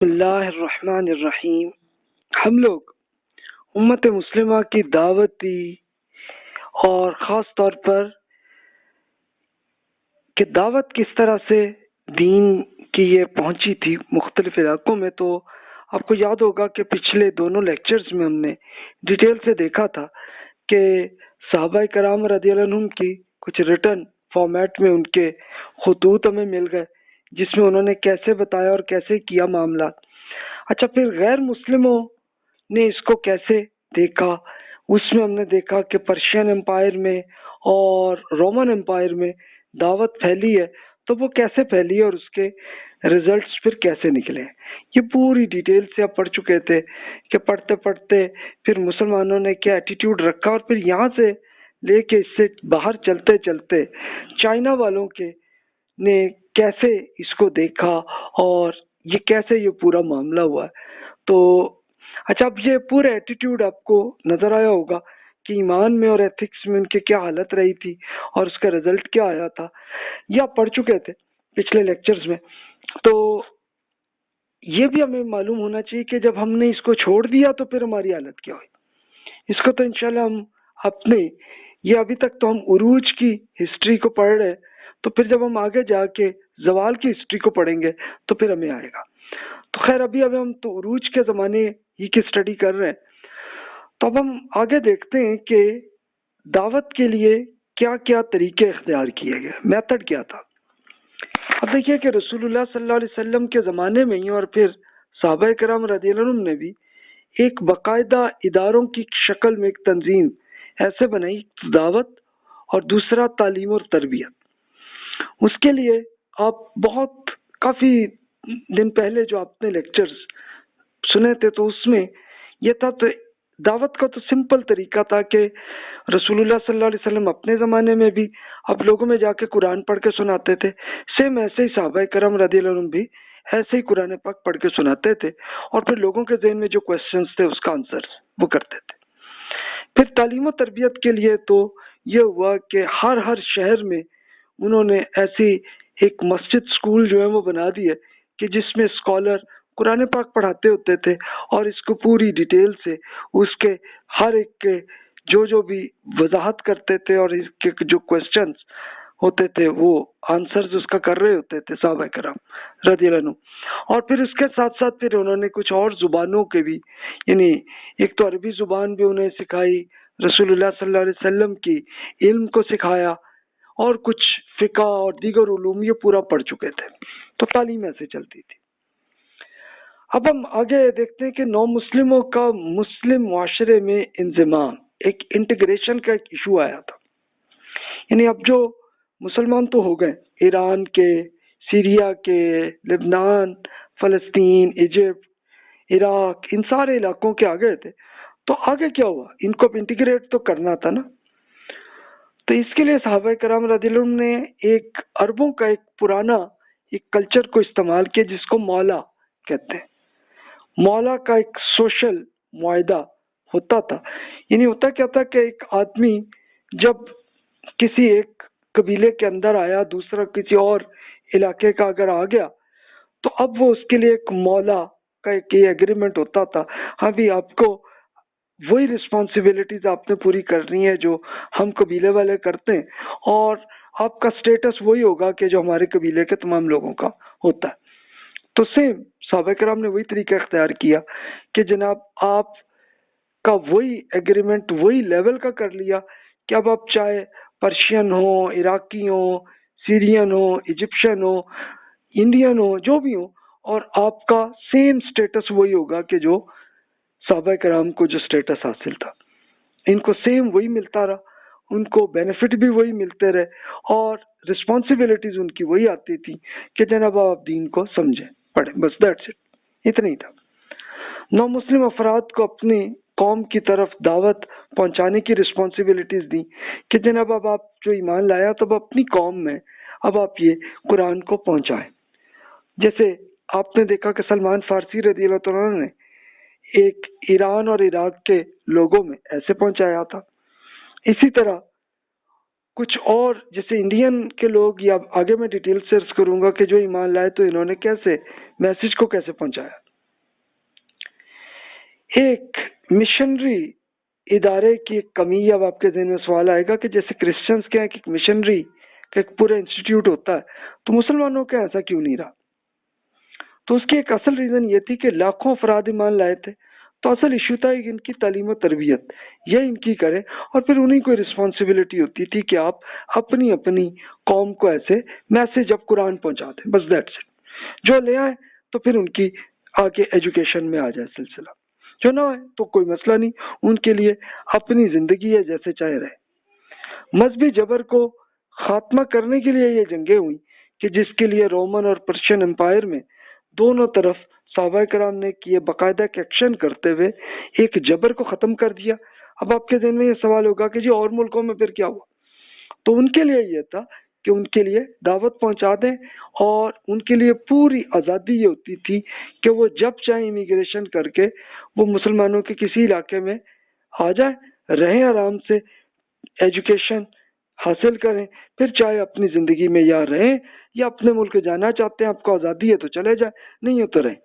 بسم اللہ الرحمن الرحیم۔ ہم لوگ امت مسلمہ کی دعوت دی اور خاص طور پر کہ دعوت کس طرح سے دین کی یہ پہنچی تھی مختلف علاقوں میں، تو آپ کو یاد ہوگا کہ پچھلے دونوں لیکچرز میں ہم نے ڈیٹیل سے دیکھا تھا کہ صحابہ کرام رضی اللہ عنہم کی کچھ ریٹن فارمیٹ میں ان کے خطوط ہمیں مل گئے، جس میں انہوں نے کیسے بتایا اور کیسے کیا معاملات۔ اچھا، پھر غیر مسلموں نے اس کو کیسے دیکھا؟ اس میں ہم نے دیکھا کہ پرشین امپائر میں اور رومن امپائر میں دعوت پھیلی ہے، تو وہ کیسے پھیلی ہے اور اس کے ریزلٹس پھر کیسے نکلے۔ یہ پوری ڈیٹیل سے آپ پڑھ چکے تھے کہ پڑھتے پڑھتے پھر مسلمانوں نے کیا ایٹیٹیوڈ رکھا، اور پھر یہاں سے لے کے اس سے باہر چلتے چلتے چائنا والوں کے نے کیسے اس کو دیکھا اور یہ کیسے یہ پورا معاملہ ہوا ہے۔ تو اچھا، اب یہ پورا ایٹیٹیوڈ آپ کو نظر آیا ہوگا کہ ایمان میں اور ایتھکس میں ان کی کیا حالت رہی تھی اور اس کا رزلٹ کیا آیا تھا، یہ آپ پڑھ چکے تھے پچھلے لیکچرز میں۔ تو یہ بھی ہمیں معلوم ہونا چاہیے کہ جب ہم نے اس کو چھوڑ دیا تو پھر ہماری حالت کیا ہوئی۔ اس کو تو انشاءاللہ ہم اپنے یہ ابھی تک تو ہم عروج کی ہسٹری کو پڑھ رہے ہیں، تو پھر جب ہم آگے جا کے زوال کی ہسٹری کو پڑھیں گے تو پھر ہمیں آئے گا۔ تو خیر، ابھی ہم تو عروج کے زمانے ہی کی اسٹڈی کر رہے ہیں، تو اب ہم آگے دیکھتے ہیں کہ دعوت کے لیے کیا کیا طریقے اختیار کیے گئے، میتھڈ کیا تھا۔ اب دیکھیے کہ رسول اللہ صلی اللہ علیہ وسلم کے زمانے میں ہی اور پھر صحابہ کرام رضی اللہ عنہم نے بھی ایک باقاعدہ اداروں کی شکل میں ایک تنظیم ایسے بنائی، دعوت اور دوسرا تعلیم اور تربیت۔ اس کے لیے آپ بہت کافی دن پہلے جو آپ نے لیکچرز سنے تھے تو اس میں یہ تھا، تو دعوت کا تو سمپل طریقہ تھا کہ رسول اللہ صلی اللہ علیہ وسلم اپنے زمانے میں بھی اب لوگوں میں جا کے قرآن پڑھ کے سناتے تھے، سیم ایسے ہی صحابہ کرام رضی اللہ عنہم بھی ایسے ہی قرآن پاک پڑھ کے سناتے تھے، اور پھر لوگوں کے ذہن میں جو کوسچنز تھے اس کا آنسر وہ کرتے تھے۔ پھر تعلیم و تربیت کے لیے تو یہ ہوا کہ ہر شہر میں انہوں نے ایسی ایک مسجد سکول جو ہے وہ بنا دی ہے کہ جس میں اسکالر قرآن پاک پڑھاتے ہوتے تھے، اور اس کو پوری ڈیٹیل سے اس کے ہر ایک کے جو بھی وضاحت کرتے تھے، اور اس کے جو کوسچنز ہوتے تھے وہ آنسرز اس کا کر رہے ہوتے تھے صحابہ کرام رضی اللہ عنہ۔ اور پھر اس کے ساتھ ساتھ پھر انہوں نے کچھ اور زبانوں کے بھی، یعنی ایک تو عربی زبان بھی انہیں سکھائی، رسول اللہ صلی اللہ علیہ وسلم کی علم کو سکھایا، اور کچھ فقہ اور دیگر علوم یہ پورا پڑھ چکے تھے۔ تو تعلیم ایسے چلتی تھی۔ اب ہم آگے دیکھتے ہیں کہ نو مسلموں کا مسلم معاشرے میں انضمام، ایک انٹیگریشن کا ایک ایشو آیا تھا۔ یعنی اب جو مسلمان تو ہو گئے، ایران کے، سیریا کے، لبنان، فلسطین، ایجپٹ، عراق، ان سارے علاقوں کے آگے تھے، تو آگے کیا ہوا؟ ان کو انٹیگریٹ تو کرنا تھا نا۔ تو اس کے لیے صحابہ کرام رضی اللہ عنہم نے ایک عربوں کا ایک پرانا ایک کلچر کو استعمال کیا جس کو مولا کہتے ہیں۔ مولا کا ایک سوشل معاہدہ ہوتا تھا، یعنی ہوتا کیا تھا کہ ایک آدمی جب کسی ایک قبیلے کے اندر آیا، دوسرا کسی اور علاقے کا اگر آ گیا، تو اب وہ اس کے لیے ایک مولا کا ایک یہ ایگریمنٹ ہوتا تھا، ہاں بھی آپ کو وہی رسپانسبلٹیز آپ نے پوری کرنی ہے جو ہم قبیلے والے کرتے ہیں، اور آپ کا سٹیٹس وہی ہوگا کہ جو ہمارے قبیلے کے تمام لوگوں کا ہوتا ہے۔ تو سیم صحابہ کرام نے وہی طریقہ اختیار کیا کہ جناب آپ کا وہی ایگریمنٹ وہی لیول کا کر لیا کہ اب آپ چاہے پرشین ہو، عراقی ہو، سیرین ہو، ایجپشن ہو، انڈین ہو، جو بھی ہو، اور آپ کا سیم سٹیٹس وہی ہوگا کہ جو صحابہ کرام کو جو سٹیٹس حاصل تھا، ان کو سیم وہی ملتا رہا، ان کو بینیفٹ بھی وہی ملتے رہے، اور رسپانسبلٹیز ان کی وہی آتی تھی کہ جناب آپ دین کو سمجھیں، پڑھیں، بس دیٹس اٹ، اتنا ہی تھا۔ نو مسلم افراد کو اپنی قوم کی طرف دعوت پہنچانے کی رسپانسبلٹیز دی کہ جناب اب آپ جو ایمان لایا تو اب اپنی قوم میں اب آپ یہ قرآن کو پہنچائیں۔ جیسے آپ نے دیکھا کہ سلمان فارسی رضی اللہ عنہ نے ایک ایران اور عراق کے لوگوں میں ایسے پہنچایا تھا۔ اسی طرح کچھ اور جیسے انڈین کے لوگ، یا آگے میں ڈیٹیل سے عرض کروں گا کہ جو ایمان لائے تو انہوں نے کیسے میسج کو کیسے پہنچایا۔ ایک مشنری ادارے کی ایک کمی. اب آپ کے ذہن میں سوال آئے گا کہ جیسے کرسچنس کے ایک مشنری کا ایک پورا انسٹیٹیوٹ ہوتا ہے تو مسلمانوں کا ایسا کیوں نہیں رہا؟ تو اس کی ایک اصل ریزن یہ تھی کہ لاکھوں افراد ایمان لائے تھے، تو اصل ایشو تھا ان کی تعلیم و تربیت یہ ان کی کریں، اور پھر انہیں کوئی رسپانسبلٹی ہوتی تھی کہ آپ اپنی اپنی قوم کو ایسے میسج اب قرآن پہنچا دیں، بس دیٹس اٹ. جو لے آئیں تو پھر ان کی آگے ایجوکیشن میں آ جائے سلسلہ، جو نہ ہے تو کوئی مسئلہ نہیں، ان کے لیے اپنی زندگی ہے جیسے چاہے رہے. مذہبی جبر کو خاتمہ کرنے کے لیے یہ جنگیں ہوئی کہ جس کے لیے رومن اور پرشین امپائر میں دونوں طرف صحابہ کرام نے کیے باقاعدہ ایکشن کرتے ہوئے ایک جبر کو ختم کر دیا. اب آپ کے ذہن میں یہ سوال ہوگا کہ جی اور ملکوں میں پھر کیا ہوا؟ تو ان کے لیے یہ تھا کہ ان کے لیے دعوت پہنچا دیں، اور ان کے لیے پوری آزادی یہ ہوتی تھی کہ وہ جب چاہیں امیگریشن کر کے وہ مسلمانوں کے کسی علاقے میں آ جائیں، رہیں آرام سے، ایجوکیشن حاصل کریں، پھر چاہے اپنی زندگی میں یا رہیں یا اپنے ملک جانا چاہتے ہیں، آپ کو آزادی ہے تو چلے جائیں، نہیں ہے تو رہیں.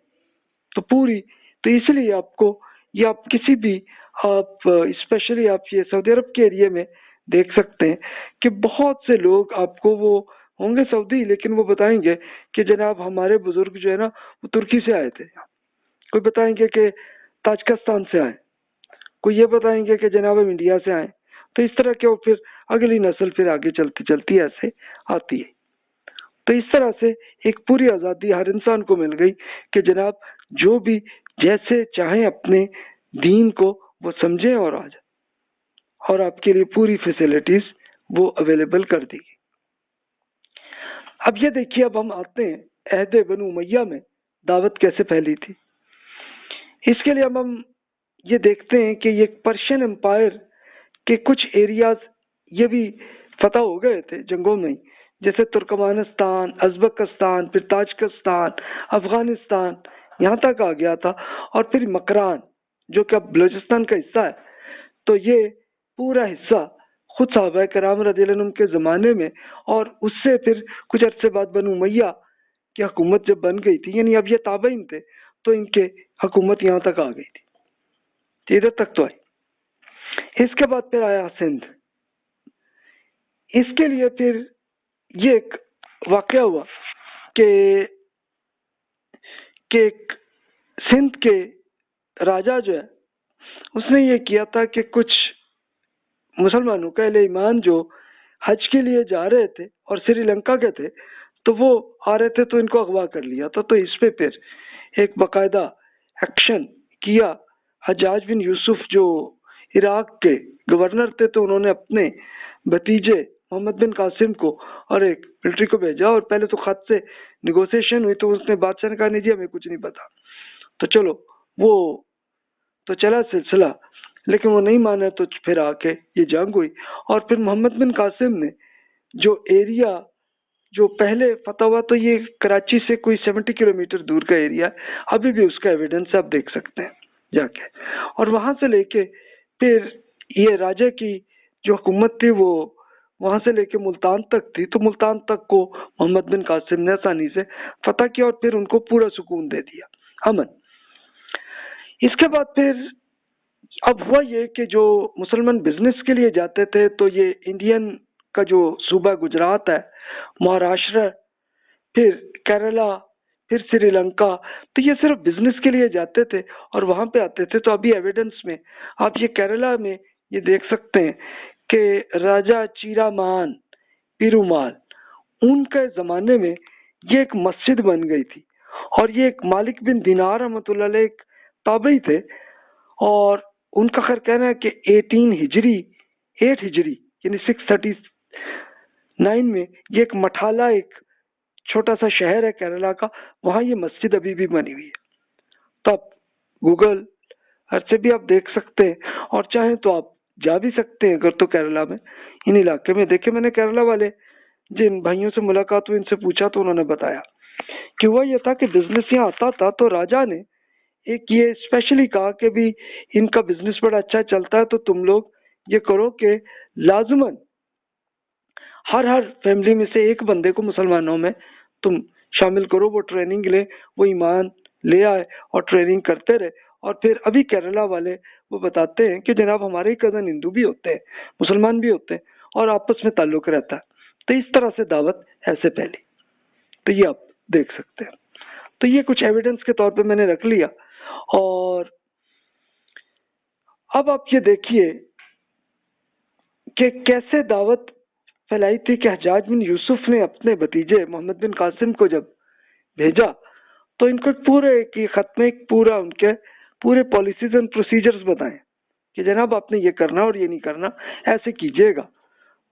تو پوری تو اس لیے آپ کو یا آپ کسی بھی آپ اسپیشلی آپ یہ سعودی عرب کے ایریے میں دیکھ سکتے ہیں کہ بہت سے لوگ آپ کو وہ ہوں گے سعودی، لیکن وہ بتائیں گے کہ جناب ہمارے بزرگ جو ہے نا وہ ترکی سے آئے تھے، کوئی بتائیں گے کہ تاجکستان سے آئے، کوئی یہ بتائیں گے کہ جناب ہم انڈیا سے آئے. تو اس طرح کے وہ پھر اگلی نسل پھر آگے چلتی چلتی ایسے آتی ہے. تو اس طرح سے ایک پوری آزادی ہر انسان کو مل گئی کہ جناب جو بھی جیسے چاہیں اپنے دین کو وہ سمجھیں اور آ جائیں، اور آپ کے لیے پوری فیسلٹیز وہ اویلیبل کر دی گئی. اب یہ دیکھیے، اب ہم آتے ہیں عہد بنو امیہ میں دعوت کیسے پھیلی تھی. اس کے لیے اب ہم یہ دیکھتے ہیں کہ یہ پرشین امپائر کے کچھ ایریاز یہ بھی فتح ہو گئے تھے جنگوں میں، جیسے ترکمانستان، ازبکستان، پھر تاجکستان، افغانستان یہاں تک آ گیا تھا، اور پھر مکران جو کہ اب بلوچستان کا حصہ ہے. تو یہ پورا حصہ خود صحابہ کرام رضی اللہ عنہم کے زمانے میں، اور اس سے پھر کچھ عرصے بعد بنو امیہ کی حکومت جب بن گئی تھی، یعنی اب یہ تابعین تھے تو ان کے حکومت یہاں تک آ گئی تھی، ادھر تک تو آئی. اس کے بعد پھر آیا سندھ. اس کے لیے پھر یہ ایک واقعہ ہوا کہ ایک سندھ کے راجا جو ہے اس نے یہ کیا تھا کہ کچھ مسلمانوں کا اہل ایمان جو حج کے لیے جا رہے تھے اور سری لنکا کے تھے تو وہ آ رہے تھے تو ان کو اغوا کر لیا تھا. تو اس پہ پھر ایک باقاعدہ ایکشن کیا. حجاج بن یوسف جو عراق کے گورنر تھے تو انہوں نے اپنے بھتیجے محمد بن قاسم کو اور ایک ملٹری کو بھیجا، اور پہلے تو خط سے نیگوسیشن ہوئی تو اس نے بادشاہ نے کہا نہیں جی ہمیں کچھ نہیں پتا. تو چلو وہ تو چلا سلسلہ، لیکن وہ نہیں مانا تو پھر آ کے یہ جنگ ہوئی. اور پھر محمد بن قاسم نے جو ایریا جو پہلے فتح ہوا تو یہ کراچی سے کوئی 70 کلومیٹر دور کا ایریا ہے، ابھی بھی اس کا ایویڈنس آپ دیکھ سکتے ہیں جا کے. اور وہاں سے لے کے پھر یہ راجہ کی جو حکومت تھی وہ وہاں سے لے کے ملتان تک تھی، تو ملتان تک کو محمد بن قاسم نے آسانی سے فتح کیا اور پھر ان کو پورا سکون دے دیا، امن. اس کے بعد پھر اب ہوا یہ کہ جو مسلمان بزنس کے لیے جاتے تھے تو یہ انڈین کا جو صوبہ گجرات ہے، مہاراشٹر، پھر کیرلا، پھر سری لنکا، تو یہ صرف بزنس کے لیے جاتے تھے اور وہاں پہ آتے تھے. تو ابھی ایویڈنس میں آپ یہ کیرلا میں یہ دیکھ سکتے ہیں کہ راجا چیرا مان پیرومال ان کے زمانے میں یہ ایک مسجد بن گئی تھی، اور یہ ایک مالک بن دینار رحمۃ اللہ علیہ ایک تابعی تھے، اور ان کا خیر کہنا ہے کہ 8 ہجری یعنی 639 میں یہ ایک مٹھالہ ایک چھوٹا سا شہر ہے کیرلا کا، وہاں یہ مسجد ابھی بھی بنی ہوئی ہے. تو آپ گوگل سے بھی آپ دیکھ سکتے ہیں، اور چاہیں تو آپ جا بھی سکتے ہیں اگر تو کیرلا میں ان علاقے میں دیکھیں. میں نے کیرلا والے جن بھائیوں سے ملاقات ہوئی ان سے پوچھا تو انہوں نے بتایا کہ وہ یہ تھا کہ بزنس یہاں آتا تھا تو راجا نے ایک یہ اسپیشلی کہا کہ بھی ان کا بزنس بڑا اچھا چلتا ہے تو تم لوگ یہ کرو کہ لازماً ہر فیملی میں سے ایک بندے کو مسلمانوں میں تم شامل کرو، وہ ٹریننگ لے، وہ ایمان لے آئے اور ٹریننگ کرتے رہے، اور پھر ابھی کیرلا والے وہ بتاتے ہیں کہ جناب ہمارے ہی کزن ہندو بھی ہوتے ہیں، مسلمان بھی ہوتے ہیں، اور آپس میں تعلق رہتا ہے. تو اس طرح سے دعوت ایسے پھیلی. تو یہ آپ دیکھ سکتے ہیں. تو یہ کچھ ایویڈنس کے طور پہ میں نے رکھ لیا. اور اب آپ یہ دیکھیے کہ کیسے دعوت پھیلائی تھی کہ حجاج بن یوسف نے اپنے بھتیجے محمد بن قاسم کو جب بھیجا تو ان کو پورے کی خط میں ایک پورا ان کے پورے پالیسیز اینڈ پروسیجرز بتائیں کہ جناب آپ نے یہ کرنا اور یہ نہیں کرنا، ایسے کیجیے گا.